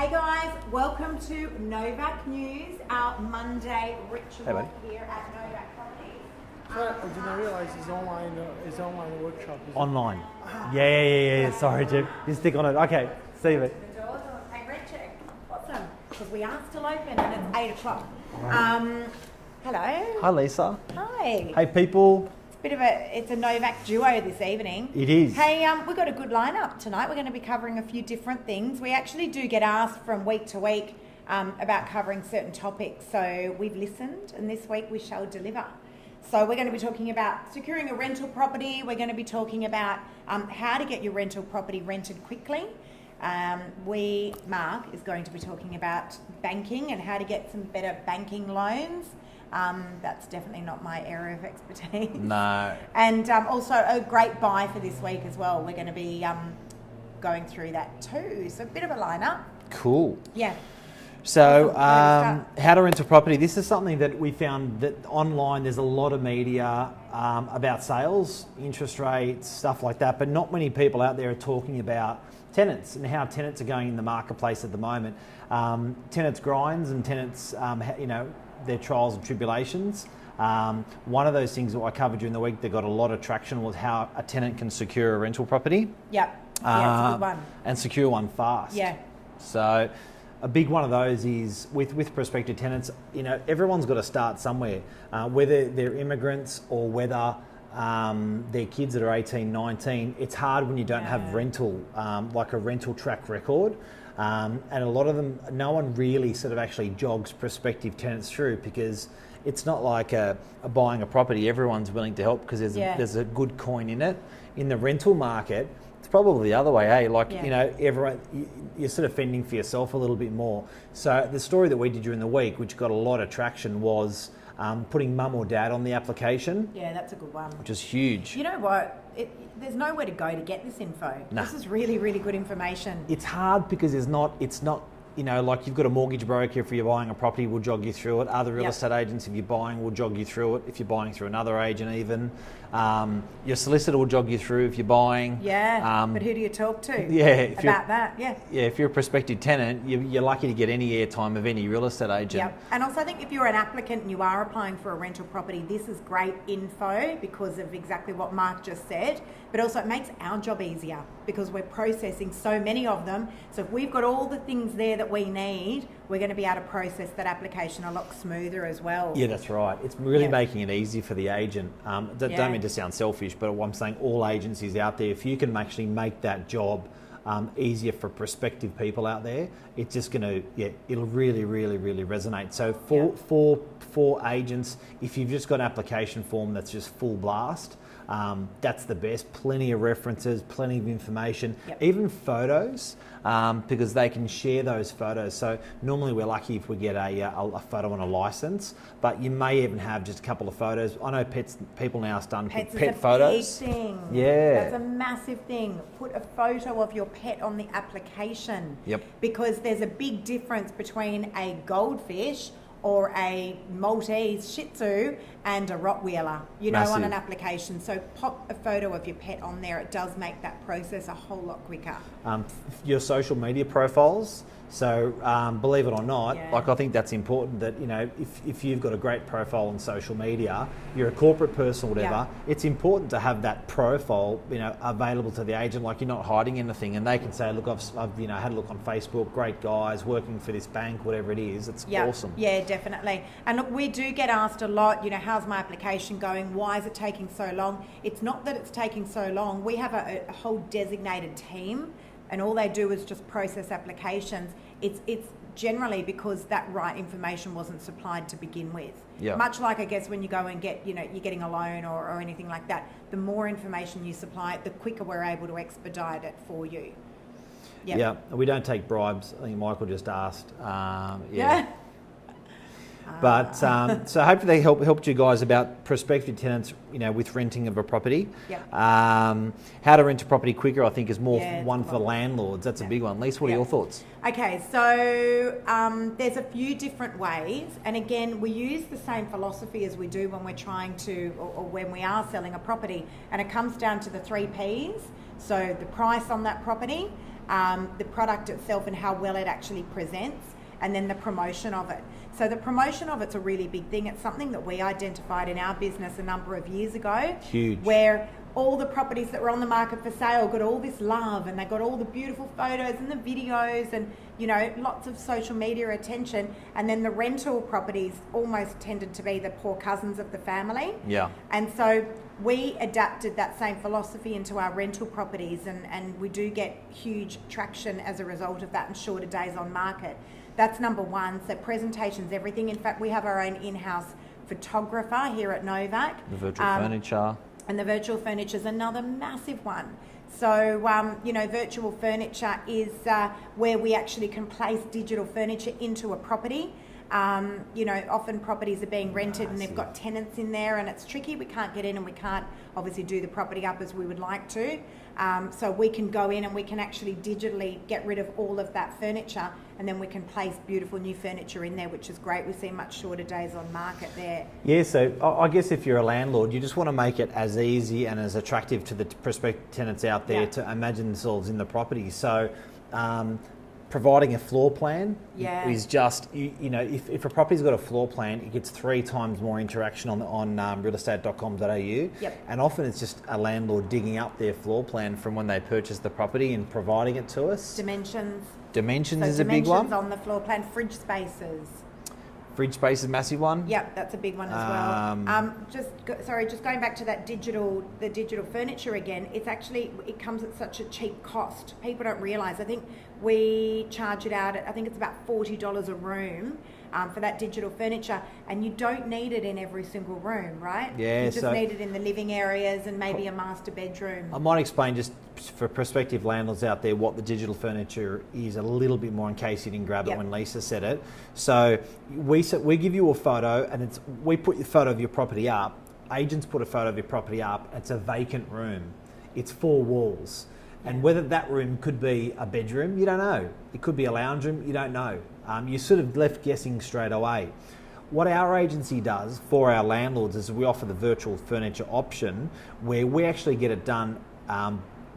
Hey guys, welcome to Novak News, our Monday ritual here at Novak Properties. I didn't realise his online workshop. Online. Yeah. Sorry, Jim. You stick on it. Okay, see you. The doors are, hey Richard, awesome, because we are still open and it's 8 o'clock. Hello. Hi, Lisa. Hi. Hey, people. It's a Novak duo this evening. It is. Hey, we've got a good lineup tonight. We're going to be covering a few different things. We actually do get asked from week to week about covering certain topics. So we've listened, and this week we shall deliver. So we're going to be talking about securing a rental property. We're going to be talking about how to get your rental property rented quickly. Mark is going to be talking about banking and how to get some better banking loans. That's definitely not my area of expertise. No. And also a great buy for this week as well. We're going to be going through that too. So a bit of a lineup. Cool. Yeah. So, how to rent a property. This is something that we found that online there's a lot of media about sales, interest rates, stuff like that, but not many people out there are talking about tenants and how tenants are going in the marketplace at the moment. Tenants grinds and tenants, their trials and tribulations. One of those things that I covered during the week that got a lot of traction was how a tenant can secure a rental property. Yep. Yeah, it's a good one. And secure one fast. Yeah. So a big one of those is with prospective tenants, everyone's got to start somewhere, whether they're immigrants or whether they're kids that are 18, 19. It's hard when you don't have rental, like a rental track record. And a lot of them, no one really sort of actually jogs prospective tenants through because it's not like buying a property. Everyone's willing to help because there's a good coin in it. In the rental market, it's probably the other way, everyone, you're sort of fending for yourself a little bit more. So the story that we did during the week, which got a lot of traction, was putting mum or dad on the application. Yeah, that's a good one. Which is huge. You know what? There's nowhere to go to get this info. Nah. This is really, really good information. It's hard because it's not, like you've got a mortgage broker if you're buying a property, will jog you through it. Other real estate agents, if you're buying, will jog you through it. If you're buying through another agent even. Your solicitor will jog you through if you're buying. Yeah, but who do you talk to about that? Yeah. Yeah, if you're a prospective tenant, you're lucky to get any airtime of any real estate agent. Yep. And also I think if you're an applicant and you are applying for a rental property, this is great info because of exactly what Mark just said. But also it makes our job easier because we're processing so many of them. So if we've got all the things there that we need, we're going to be able to process that application a lot smoother as well. Yeah, that's right. It's really making it easy for the agent. Don't mean to sound selfish, but I'm saying all agencies out there, if you can actually make that job easier for prospective people out there, it's just going to, it'll really, really, really resonate. So for agents, if you've just got an application form that's just full blast, that's the best. Plenty of references, plenty of information, even photos, because they can share those photos. So normally we're lucky if we get a photo on a license, but you may even have just a couple of photos. I know people now are starting to put pet photos. Big thing. Yeah. That's a massive thing. Put a photo of your pet on the application. Yep. Because there's a big difference between a goldfish or a Maltese Shih Tzu and a Rottweiler, on an application. So pop a photo of your pet on there. It does make that process a whole lot quicker. Your social media profiles. So believe it or not, I think that's important that, if you've got a great profile on social media, you're a corporate person or whatever, it's important to have that profile, available to the agent, like you're not hiding anything and they can say, look, I've had a look on Facebook, great guys, working for this bank, whatever it is. It's awesome. Yeah, definitely. And look, we do get asked a lot, how's my application going? Why is it taking so long? It's not that it's taking so long. We have a whole designated team and all they do is just process applications. It's generally because that right information wasn't supplied to begin with. Yeah. Much like, I guess, when you go and get, you're getting a loan or anything like that, the more information you supply, the quicker we're able to expedite it for you. Yep. Yeah, we don't take bribes. I think Michael just asked. But so hopefully they helped you guys about prospective tenants, with renting of a property. How to rent a property quicker, I think, is more one for landlords. That's a big one. Lisa, what are your thoughts? Okay, so there's a few different ways, and again, we use the same philosophy as we do when we're trying to, or when we are selling a property, and it comes down to the 3 Ps. So the price on that property, the product itself and how well it actually presents, and then the promotion of it. So the promotion of it's a really big thing. It's something that we identified in our business a number of years ago. Huge. Where all the properties that were on the market for sale got all this love, and they got all the beautiful photos and the videos and, you know, lots of social media attention. And then the rental properties almost tended to be the poor cousins of the family. Yeah. And so we adapted that same philosophy into our rental properties, and we do get huge traction as a result of that and shorter days on market. That's number one. So presentation's everything. In fact, we have our own in-house photographer here at Novak. The virtual furniture. And the virtual furniture is another massive one. So, you know, virtual furniture is where we actually can place digital furniture into a property. You know, often properties are being rented and they've got tenants in there, and it's tricky. We can't get in and we can't obviously do the property up as we would like to. So we can go in and we can actually digitally get rid of all of that furniture, and then we can place beautiful new furniture in there, which is great. We see much shorter days on market there. Yeah, so I guess if you're a landlord, you just want to make it as easy and as attractive to the prospective tenants out there to imagine themselves in the property. So providing a floor plan is just, you know, if a property's got a floor plan, it gets 3 times more interaction on realestate.com.au. Yep. And often it's just a landlord digging up their floor plan from when they purchase the property and providing it to us. Dimensions is a big one. Dimensions on the floor plan, fridge spaces. Fridge space is a massive one. Yep, that's a big one as well. Just going back to that the digital furniture again. It comes at such a cheap cost. People don't realise. I think we charge it out at, I think it's about $40 a room for that digital furniture, and you don't need it in every single room, right? Yeah, you just need it in the living areas and maybe a master bedroom. I might explain just for prospective landlords out there what the digital furniture is a little bit more, in case you didn't grab it when Lisa said it. So we give you a photo, and we put the photo of your property up. Agents put a photo of your property up. It's a vacant room. It's 4 walls. And whether that room could be a bedroom, you don't know. It could be a lounge room, you don't know. You're sort of left guessing straight away. What our agency does for our landlords is we offer the virtual furniture option, where we actually get it done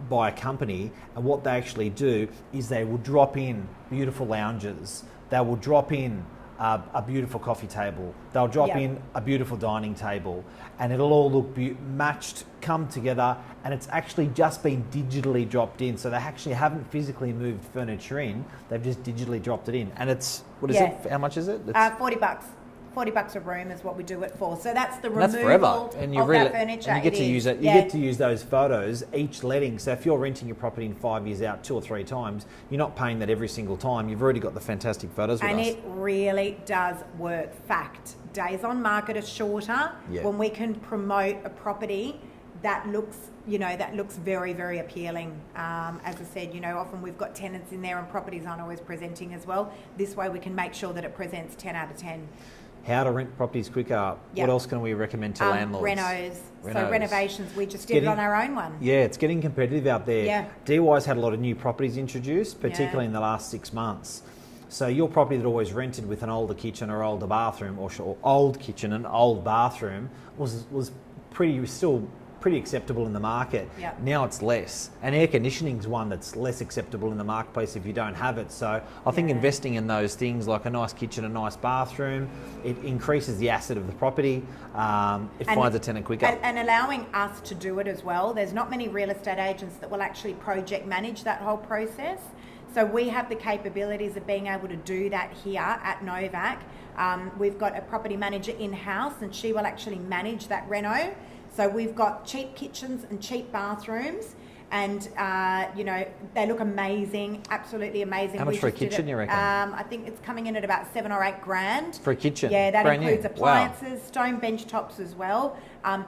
by a company, and what they actually do is they will drop in beautiful lounges. They will drop in a beautiful coffee table. They'll drop in a beautiful dining table, and it'll all look matched, come together, and it's actually just been digitally dropped in. So they actually haven't physically moved furniture in, they've just digitally dropped it in. And it's, what is it? How much is it? $40. $40 a room is what we do it for. So that's the removal forever. And of that furniture. And you get to use it. You get to use those photos each letting. So if you're renting your property in 5 years out 2 or 3 times, you're not paying that every single time. You've already got the fantastic photos with us. And it really does work. Fact. Days on market are shorter when we can promote a property that looks, very, very appealing. As I said, often we've got tenants in there and properties aren't always presenting as well. This way we can make sure that it presents 10 out of 10. How to rent properties quicker. What else can we recommend to landlords? Renos. So renovations, we just did it on our own one. Yeah, it's getting competitive out there. Yeah. DIY's had a lot of new properties introduced, particularly in the last 6 months. So your property that always rented with an older kitchen or older bathroom, or old kitchen and old bathroom, was still pretty acceptable in the market. Yep. Now it's less. And air conditioning's one that's less acceptable in the marketplace if you don't have it. So I think investing in those things like a nice kitchen, a nice bathroom, it increases the asset of the property. It finds a tenant quicker. And allowing us to do it as well. There's not many real estate agents that will actually project manage that whole process. So we have the capabilities of being able to do that here at Novak. We've got a property manager in-house, and she will actually manage that reno. So we've got cheap kitchens and cheap bathrooms, and they look amazing, absolutely amazing. How much for a kitchen, you reckon? I think it's coming in at about $7 or $8 grand for a kitchen. Yeah, that brand includes new. appliances, stone bench tops as well.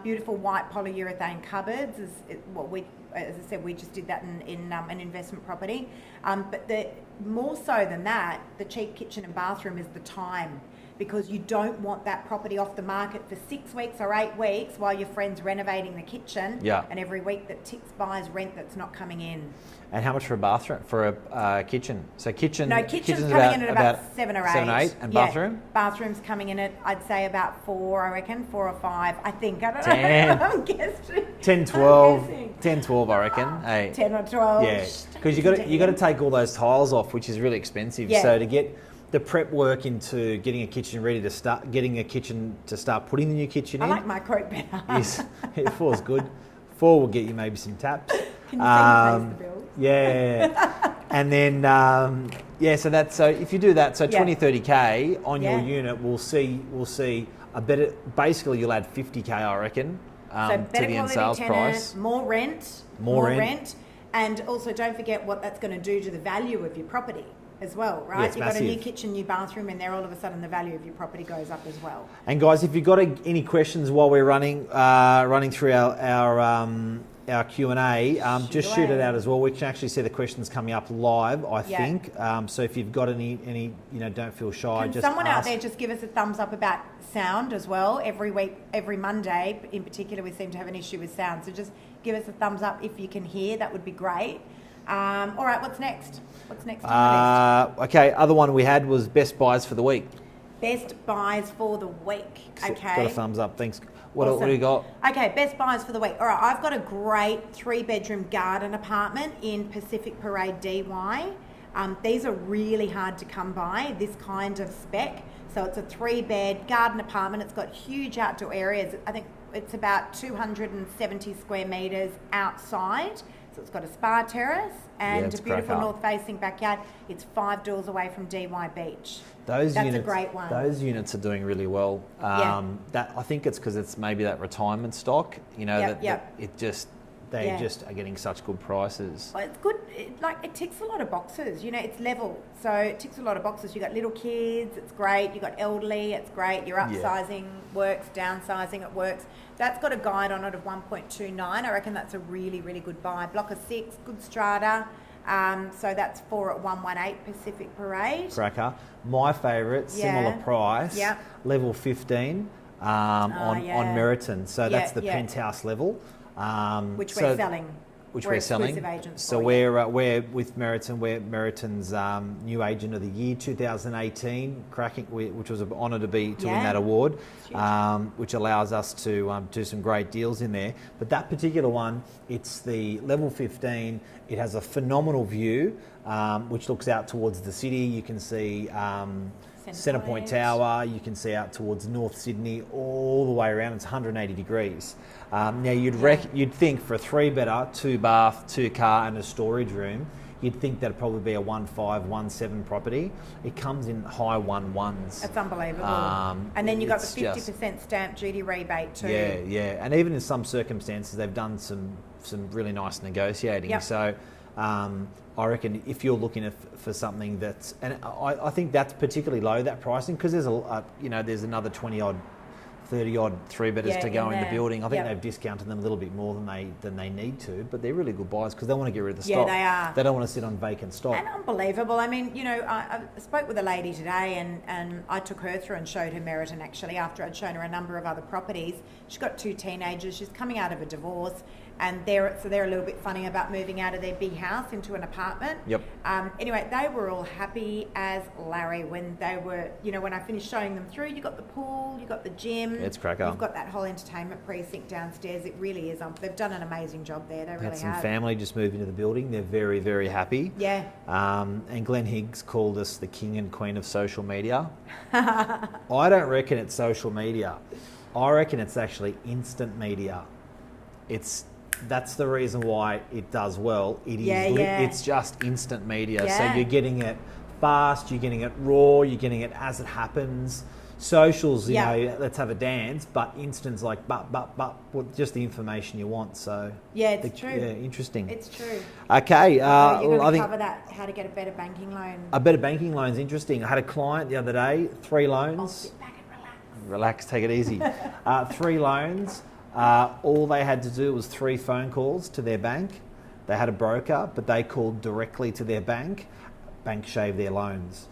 Beautiful white polyurethane cupboards is what we. As I said, we just did that in an investment property. But more so than that, the cheap kitchen and bathroom is the time, because you don't want that property off the market for 6 weeks or 8 weeks while your friend's renovating the kitchen. Yeah. And every week that ticks by is rent that's not coming in. And how much for a bathroom, for a kitchen? So kitchen's coming in at about 7 or 8. 7 or 8, and bathroom? Bathroom's coming in at, I'd say, about 4, I reckon, 4 or 5. I think, I don't 10. know. I'm guessing. 10, 12, 10, 12, I reckon. Hey. 10 or 12. Yeah, because you got to take all those tiles off, which is really expensive. Yeah. So to get the prep work into getting a kitchen ready to start, getting a kitchen to start putting the new kitchen in. I like my quote better. 4's good. 4 will get you maybe some taps. Can you send me the bills? Yeah. And then, so if you do that, so 20, 30K on your unit, we'll see a better, basically you'll add 50K, I reckon, so to the end sales price. More rent. And also don't forget what that's going to do to the value of your property as well, right? Yeah, it's You've got a massive. new kitchen, new bathroom in there, all of a sudden the value of your property goes up as well. And guys, if you've got any questions while we're running through our Q&A, just shoot it out as well. We can actually see the questions coming up live, I think. So if you've got any, don't feel shy. Can just someone ask. out there just give us a thumbs up about sound as well? Every week, every Monday in particular, we seem to have an issue with sound. So just give us a thumbs up if you can hear. That would be great. All right, what's next? What's next on the list? Okay, other one we had was best buys for the week. Best buys for the week. Okay. Got a thumbs up. Thanks. What Awesome. do you got? Okay, best buys for the week. All right, I've got a great 3-bedroom garden apartment in Pacific Parade, DY. These are really hard to come by, this kind of spec. So it's a 3-bed garden apartment. It's got huge outdoor areas. I think it's about 270 square metres outside. So it's got a spa terrace and a beautiful north-facing backyard. It's 5 doors away from DY Beach. That's a great one. Those units are doing really well. That I think it's because it's maybe that retirement stock. They just are getting such good prices. Well, it's good. It ticks a lot of boxes. It's level, so it ticks a lot of boxes. You got little kids, it's great. You got elderly, it's great. Your upsizing works, downsizing it works. That's got a guide on it of 1.29. I reckon that's a really, really good buy. Block of 6, good strata. So that's 4 at 118 Pacific Parade. Cracker. My favourite, similar price, level 15 on Meriton. So that's the penthouse level. Which we're selling. Agents so we're with Meriton. We're Meriton's new agent of the year 2018, which was an honour to win that award, which allows us to do some great deals in there. But that particular one, it's the level 15. It has a phenomenal view, which looks out towards the city. You can see Centrepoint Tower. You can see out towards North Sydney, all the way around. It's 180 degrees. Now you'd think for a 3-bedder, 2-bath, 2-car, and a storage room, you'd think that'd probably be a 1.5, 1.7 property. It comes in high 1.1s. That's unbelievable. And then you've got the 50% stamp duty rebate too. Yeah. And even in some circumstances, they've done some really nice negotiating. Yep. So I reckon if you're looking for something that's, and I think that's particularly low, that pricing, because there's there's another 20-odd, 30-odd 3-bedders to go in the building. I think they've discounted them a little bit more than they need to, but they're really good buys because they want to get rid of the stock. Yeah, they are. They don't want to sit on vacant stock. And unbelievable. I mean, I spoke with a lady today and I took her through and showed her Meriton actually after I'd shown her a number of other properties. She's got 2 teenagers. She's coming out of a divorce. And they're a little bit funny about moving out of their big house into an apartment. Yep. Anyway, they were all happy as Larry when they were, when I finished showing them through. You got the pool, you got the gym. It's cracker. You've got that whole entertainment precinct downstairs. It really is. They've done an amazing job there. They really have. Some family just moved into the building. They're very, very happy. Yeah. And Glenn Higgs called us the king and queen of social media. I don't reckon it's social media. I reckon it's actually instant media. That's the reason why it does well. It's just instant media. Yeah. So you're getting it fast, you're getting it raw, you're getting it as it happens. Socials, let's have a dance, but instant's like, just the information you want. So it's true. Yeah, interesting. It's true. Okay. You're going to cover that, how to get a better banking loan. A better banking loan's interesting. I had a client the other day, 3 loans. I'll sit back and relax. Relax, take it easy. 3 loans. All they had to do was 3 phone calls to their bank. they had a broker, but they called directly to their bank. Bank shaved their loans.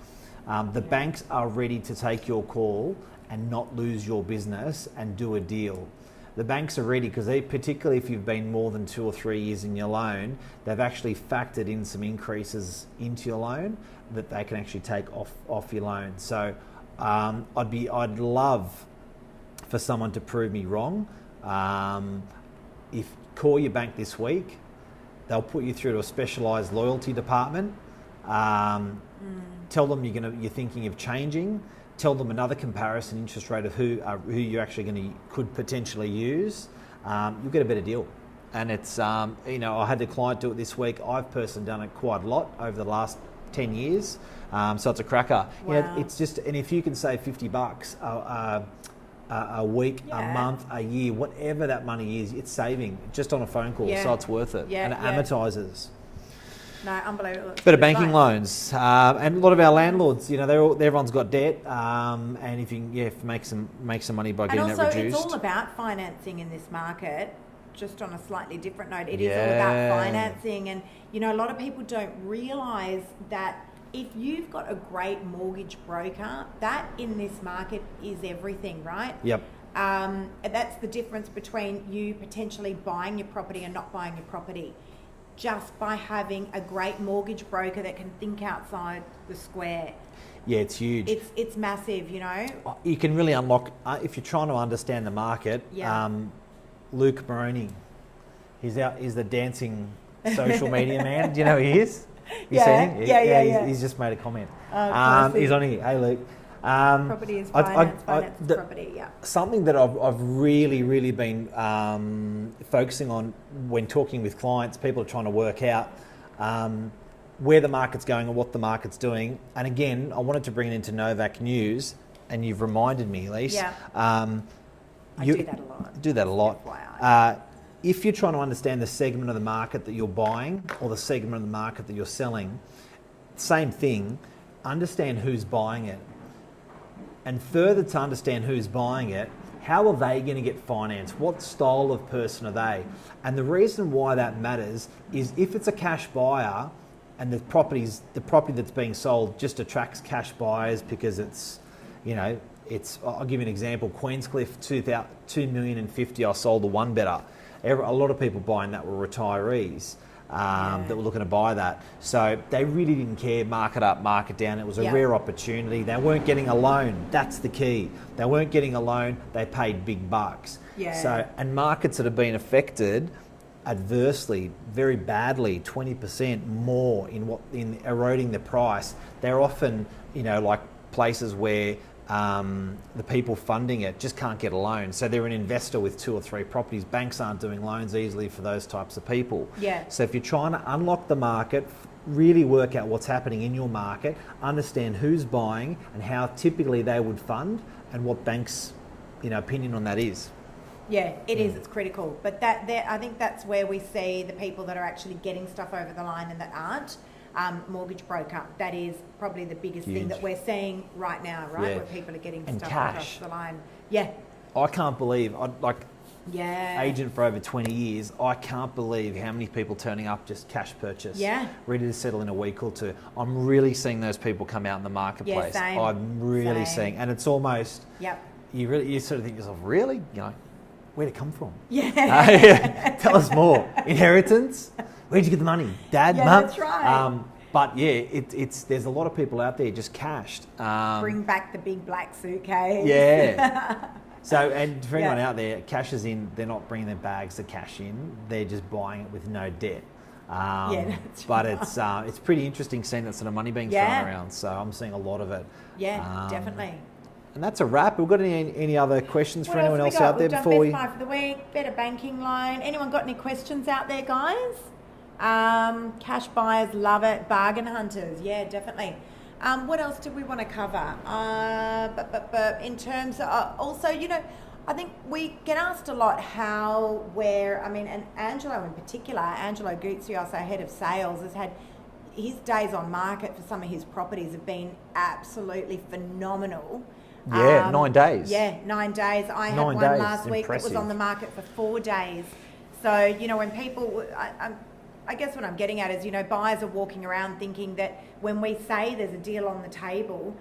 The banks are ready to take your call and not lose your business and do a deal. The banks are ready because particularly if you've been more than 2 or 3 years in your loan, they've actually factored in some increases into your loan that they can actually take off your loan. So I'd love for someone to prove me wrong. If call your bank this week, they'll put you through to a specialised loyalty department. Tell them you're thinking of changing. Tell them another comparison interest rate of who you're actually could potentially use. You'll get a better deal. And it's I had the client do it this week. I've personally done it quite a lot over the last 10 years. So it's a cracker. Wow. It's just, and if you can save $50 a week, a month, a year, whatever that money is, it's saving just on a phone call. So it's worth it. And it amortises. No, unbelievable. Bit of banking loans, and a lot of our landlords, everyone's got debt, and if you can, make some money by getting that reduced. And also, it's all about financing in this market. Just on a slightly different note, it is all about financing, and a lot of people don't realise that if you've got a great mortgage broker, that in this market is everything, right? Yep. And that's the difference between you potentially buying your property and not buying your property. Just by having a great mortgage broker that can think outside the square. Yeah, it's huge. It's massive, You can really unlock, if you're trying to understand the market, Luke Moroney, he's the dancing social media man. Do you know who he is? You seen him? Yeah. He's just made a comment. He's on here. Hey, Luke. Property is finance, finance is property, Something that I've really, really been focusing on when talking with clients, people are trying to work out where the market's going and what the market's doing. And again, I wanted to bring it into Novak News, and you've reminded me, Elise. Yeah. I do that a lot. If you're trying to understand the segment of the market that you're buying or the segment of the market that you're selling, same thing, understand who's buying it. And further to understand who's buying it, how are they going to get financed? What style of person are they? And the reason why that matters is if it's a cash buyer and the property that's being sold just attracts cash buyers because it's, I'll give you an example. Queenscliff, 2 million and 50, I sold the one better. A lot of people buying that were retirees. That were looking to buy that. So they really didn't care, market up, market down. It was a rare opportunity. They weren't getting a loan. That's the key. They weren't getting a loan. They paid big bucks. Yeah. So, and markets that have been affected adversely, very badly, 20% more in eroding the price. They're often, like places where the people funding it just can't get a loan. So they're an investor with 2 or 3 properties. Banks aren't doing loans easily for those types of people. Yeah. So if you're trying to unlock the market, really work out what's happening in your market, understand who's buying and how typically they would fund and what banks' opinion on that is. Yeah, it is. It's critical. But I think that's where we see the people that are actually getting stuff over the line and that aren't. Mortgage broker. That is probably the biggest thing that we're seeing right now, right? Yeah. Where people are getting and stuff cash. across the line. Yeah. I can't believe, Yeah. Agent for over 20 years, I can't believe how many people turning up just cash purchase. Yeah. Ready to settle in a week or two. I'm really seeing those people come out in the marketplace. Yeah, same. I'm really seeing, and it's almost, you sort of think to yourself, really? Where'd it come from? Yeah. Tell us more. Inheritance? Where'd you get the money? Dad, Mum? That's right. But it's there's a lot of people out there just cashed. Bring back the big black suitcase. Yeah. So, and for anyone out there, cash is in, they're not bringing their bags to cash in, they're just buying it with no debt. That's but right. it's pretty interesting seeing that sort of money being thrown around. So I'm seeing a lot of it. Yeah, definitely. And that's a wrap. We've got any other questions for anyone else out there before before we? Best buy for the week, better banking loan. Anyone got any questions out there, guys? Cash buyers love it. Bargain hunters, yeah, definitely. What else did we want to cover? But in terms of also, I think we get asked a lot and Angelo in particular, Angelo Guzzios, our head of sales, has had his days on market for some of his properties have been absolutely phenomenal. Yeah, 9 days. Yeah, 9 days. I had one last week that was on the market for 4 days. So, when people, I guess what I'm getting at is, buyers are walking around thinking that when we say there's a deal on the table,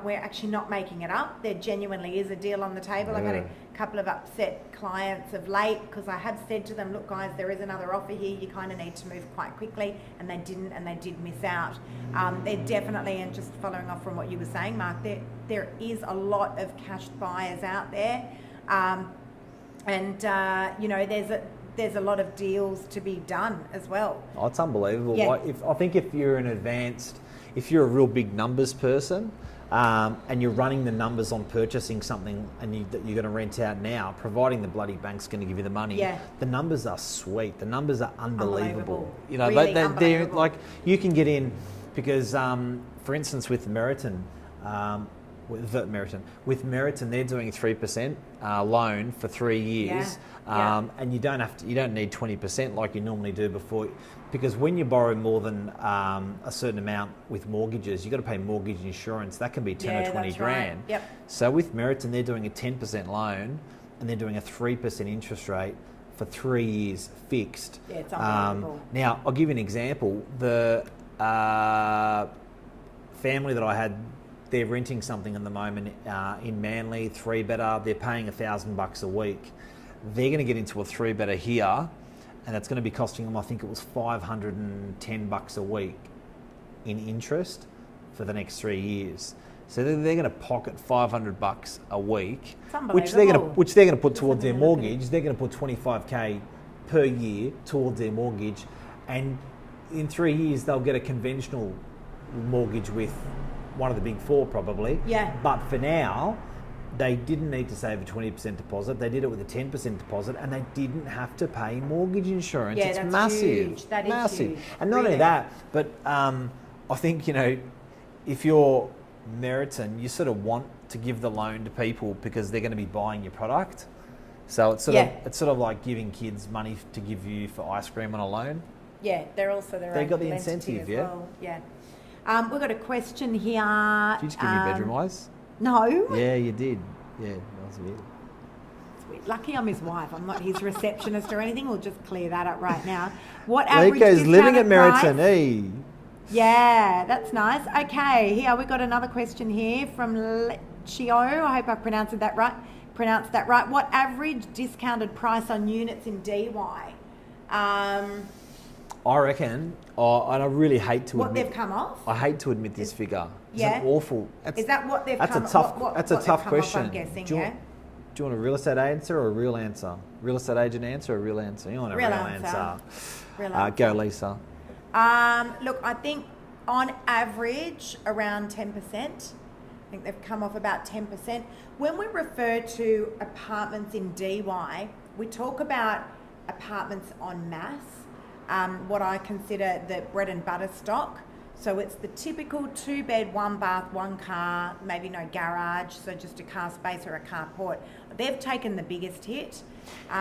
we're actually not making it up. There genuinely is a deal on the table. I've had a couple of upset clients of late because I have said to them, look guys, there is another offer here, you kind of need to move quite quickly, and they didn't, and they did miss out. They're definitely, and just following off from what you were saying, Mark, there is a lot of cash buyers out there, there's a lot of deals to be done as well. Oh, it's unbelievable. Yeah. I think if you're if you're a real big numbers person, and you're running the numbers on purchasing something that you're going to rent out now, providing the bloody bank's going to give you the money, the numbers are sweet. The numbers are unbelievable. Really they're unbelievable. like, you can get in because, for instance, with Meriton, they're doing a 3% loan for 3 years, and you don't need 20% like you normally do before, because when you borrow more than a certain amount with mortgages, you've got to pay mortgage insurance. That can be 10 or 20 grand. Right. Yep. So with Meriton, they're doing a 10% loan and they're doing a 3% interest rate for 3 years fixed. Yeah, it's unbelievable. Now, I'll give you an example. The family that I had, they're renting something at the moment in Manly, 3-bedder. They're paying $1,000 a week. They're going to get into a 3-bedder here, and that's going to be costing them, I think it was $510 a week in interest for the next 3 years. So they're going to pocket $500 a week, which they're going to put towards their mortgage. They're going to put $25K per year towards their mortgage, and in 3 years they'll get a conventional mortgage with one of the big four probably. Yeah. But for now, they didn't need to save a 20% deposit. They did it with a 10% deposit, and they didn't have to pay mortgage insurance. Yeah, it's that's massive. Huge. That is massive. Huge. And not only that, but I think, if you're Meriton, you sort of want to give the loan to people because they're going to be buying your product. So it's sort of like giving kids money to give you for ice cream on a loan. Yeah, they're also their own. They got the incentive, yeah. Well. Yeah. We've got a question here. Did you just give me bedroom-wise? No. Yeah, you did. Yeah, that was weird. Sweet. Lucky I'm his wife. I'm not his receptionist or anything. We'll just clear that up right now. What average Lico's living at Meriton, price? Yeah, that's nice. Okay, here we've got another question here from Chio. I hope I pronounced that right. What average discounted price on units in DY? I reckon, and I really hate to what admit... they've come off? I hate to admit this figure. It's Yeah. an awful... Is that what they've that's come a tough, what That's a what tough they've come question. off, I'm guessing, do you want a real estate answer or a real answer? Real estate agent answer or a real answer? You want a real answer. Real answer. Go, Lisa. Look, I think on average around 10%. I think they've come off about 10%. When we refer to apartments in DY, we talk about apartments en masse. What I consider the bread and butter stock. So it's the typical 2-bed, 1-bath, 1 car, maybe no garage, so just a car space or a carport. They've taken the biggest hit. Do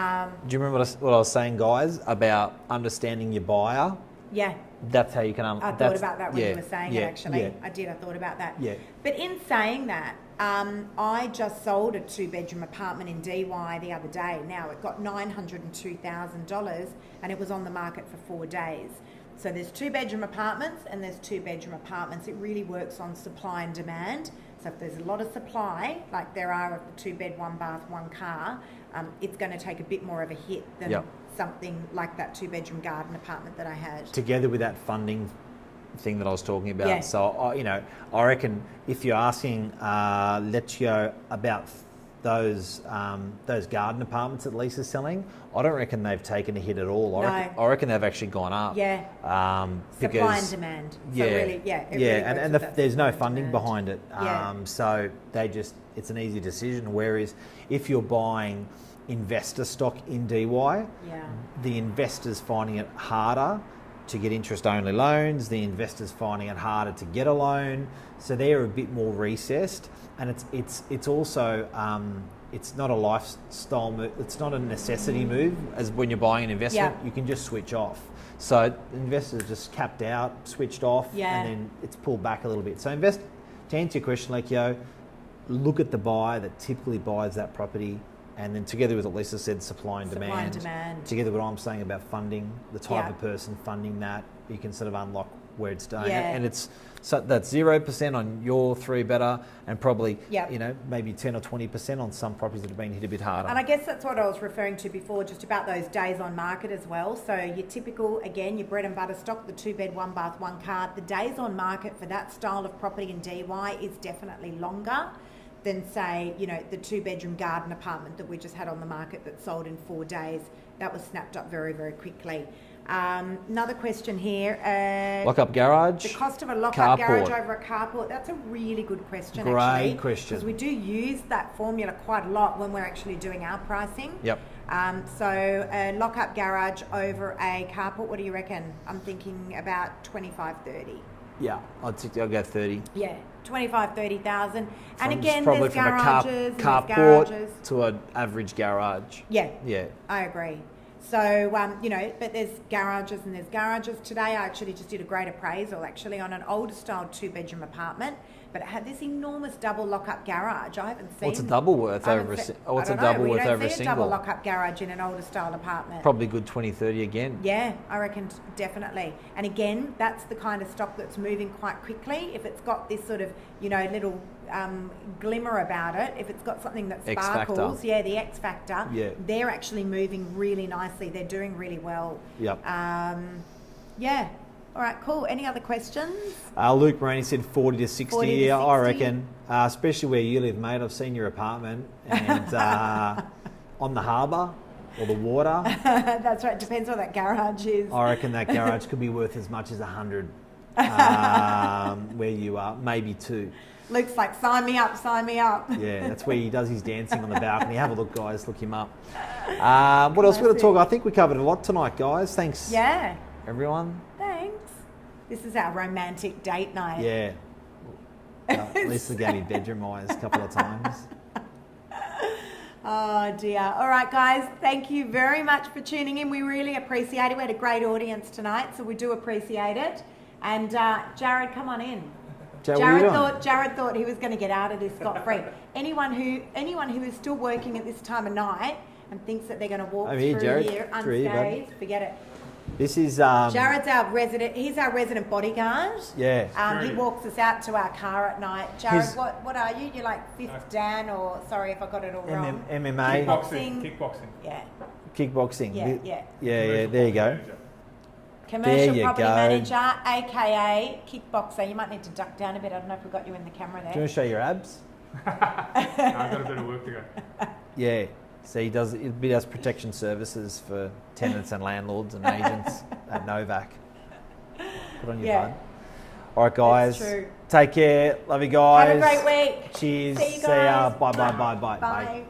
you remember what I was saying, guys, about understanding your buyer? Yeah. That's how you can... I thought about that when you were saying it, actually. Yeah. I did. I thought about that. Yeah. But in saying that, I just sold a 2-bedroom apartment in DY the other day. Now, it got $902,000 and it was on the market for 4 days. So there's 2-bedroom apartments and there's 2-bedroom apartments. It really works on supply and demand. So if there's a lot of supply, like there are of the 2-bed, 1-bath, 1 car, it's going to take a bit more of a hit than something like that 2-bedroom garden apartment that I had. Together with that funding thing that I was talking about. Yeah. So, I reckon if you're asking Leccio about those garden apartments that Lisa's selling, I don't reckon they've taken a hit at all. I reckon they've actually gone up. Yeah. Because, supply and demand. So really, and there's no funding behind it. So it's an easy decision. Whereas if you're buying investor stock in DY, the investor's finding it harder to get interest-only loans. The investors finding it harder to get a loan, so they're a bit more recessed. And it's also it's not a lifestyle move. It's not a necessity move. As when you're buying an investment, you can just switch off. So investors just capped out, switched off, and then it's pulled back a little bit. So to answer your question, look at the buyer that typically buys that property And then together with what Lisa said, supply and Supply demand. and demand. Together with what I'm saying about funding, the type Yeah. of person funding that, you can sort of unlock where it's going. Yeah. And it's so that's 0% on your 3 better, and probably Yep. you know, maybe 10 or 20% on some properties that have been hit a bit harder. And I guess that's what I was referring to before, just about those days on market as well. So your typical, again, your bread and butter stock, the 2-bed, 1 bath, 1 car, the days on market for that style of property in DY is definitely longer than, say, you know, the 2-bedroom garden apartment that we just had on the market that sold in 4 days. That was snapped up very, very quickly. Another question here. Lock-up garage. The cost of a lock-up garage Carport. over a carport. That's a really good question, Great actually. question. Because we do use that formula quite a lot when we're actually doing our pricing. Yep. So a lock-up garage over a carport, what do you reckon? I'm thinking about 25, 30. Yeah, I'll go 30. Yeah, 25, 30,000. And From- again, probably there's from garages, a and carport there's garages. to an average garage. Yeah, Yeah. I agree. So, you know, but there's garages and there's garages. Today I actually just did a great appraisal actually on an older style 2-bedroom apartment, but it had this enormous double lock-up garage. I haven't seen... What's a double worth I haven't over a se- what's I a don't know, double we worth don't over a see a double single? lock-up garage in an older style apartment. Probably good 20, 30 again. Yeah, I reckon definitely. And again, that's the kind of stock that's moving quite quickly. If it's got this sort of, you know, little glimmer about it, if it's got something that X sparkles, factor. yeah, the X factor, Yeah. they're actually moving really nicely. They're doing really well. Yep. Yeah. All right, cool. Any other questions? Luke Moraney said 40 to 60. 40 to Yeah, I 60. reckon. Especially where you live, mate. I've seen your apartment and on the harbour or the water. That's right. Depends what that garage is. I reckon that garage could be worth as much as 100 where you are, maybe 2. Luke's like, sign me up, sign me up. Yeah, that's where he does his dancing on the balcony. Have a look, guys. Look him up. What else we're going to talk? I think we covered a lot tonight, guys. Thanks, Yeah. everyone. Thanks. This is our romantic date night. Yeah. Lisa gave me bedroom eyes a couple of times. Oh dear. All right, guys. Thank you very much for tuning in. We really appreciate it. We had a great audience tonight, so we do appreciate it. And Jared, come on in. Joe, what are you doing? Jared thought he was going to get out of this scot-free. Anyone who is still working at this time of night and thinks that they're going to walk Over here, through Jared. here Through here, bud. unscathed, forget it. This is Jared's our resident. He's our resident bodyguard. Yeah. He walks us out to our car at night. Jared, His- what are you? You're like 5th Dan, or sorry if I got it all wrong. MMA, Kickboxing. Yeah. kickboxing. Yeah. Yeah. There you go. Commercial There you property go. manager, aka kickboxer. You might need to duck down a bit. I don't know if we got you in the camera there. Do you want to show your abs? I've got a bit of work to go. Yeah. So he does protection services for tenants and landlords and agents at Novak. Put on your Yeah. bud. All right, guys. That's true. Take care. Love you guys. Have a great week. Cheers. See you See ya. guys. Bye. Bye.